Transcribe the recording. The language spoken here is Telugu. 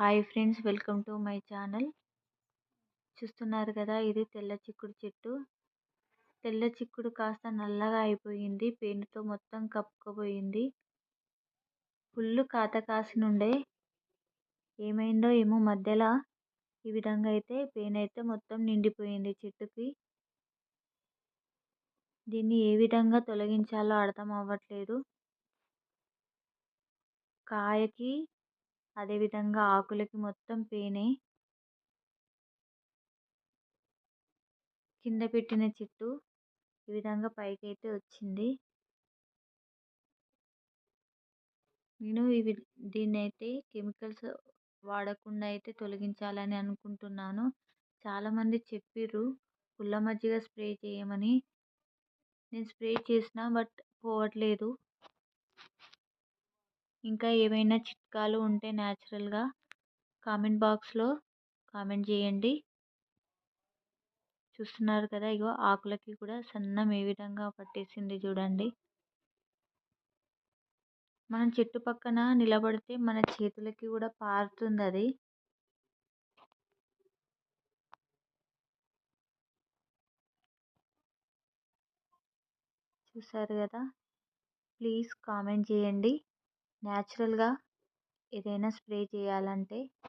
Hi friends, welcome to my channel. చూస్తున్నారు కదా, ఇది తెల్ల చిక్కుడు చెట్టు. తెల్ల చిక్కుడు కాస్త నల్లగా అయిపోయింది, పెయిన్తో మొత్తం కప్పుకుపోయింది. ఫుల్ కాత కాసినుండే ఏమైందో ఏమో మధ్యలో ఈ విధంగా అయితే పెయిన్ అయితే మొత్తం నిండిపోయింది చెట్టుకి. దీన్ని ఏ విధంగా తొలగించాలో అర్థం అవ్వట్లేదు. కాయకి అదేవిధంగా ఆకులకి మొత్తం పెయినే. కింద పెట్టిన చెట్టు ఈ విధంగా పైకైతే వచ్చింది. నేను దీన్నైతే కెమికల్స్ వాడకుండా అయితే తొలగించాలని అనుకుంటున్నాను. చాలామంది చెప్పిర్రు పుల్ల మజ్జిగ స్ప్రే చేయమని. నేను స్ప్రే చేసిన బట్ పోవట్లేదు. ఇంకా ఏమైనా చిట్కాలు ఉంటే న్యాచురల్గా కామెంట్ బాక్స్లో కామెంట్ చేయండి. చూస్తున్నారు కదా, ఇగో ఆకులకి కూడా సన్నం ఏ విధంగా పట్టేసింది చూడండి. మనం చెట్టు పక్కన నిలబడితే మన చేతులకి కూడా పారుతుంది అది. చూసారు కదా, ప్లీజ్ కామెంట్ చేయండి. న్యాచురల్గా ఏదైనా స్ప్రే చేయాలంటే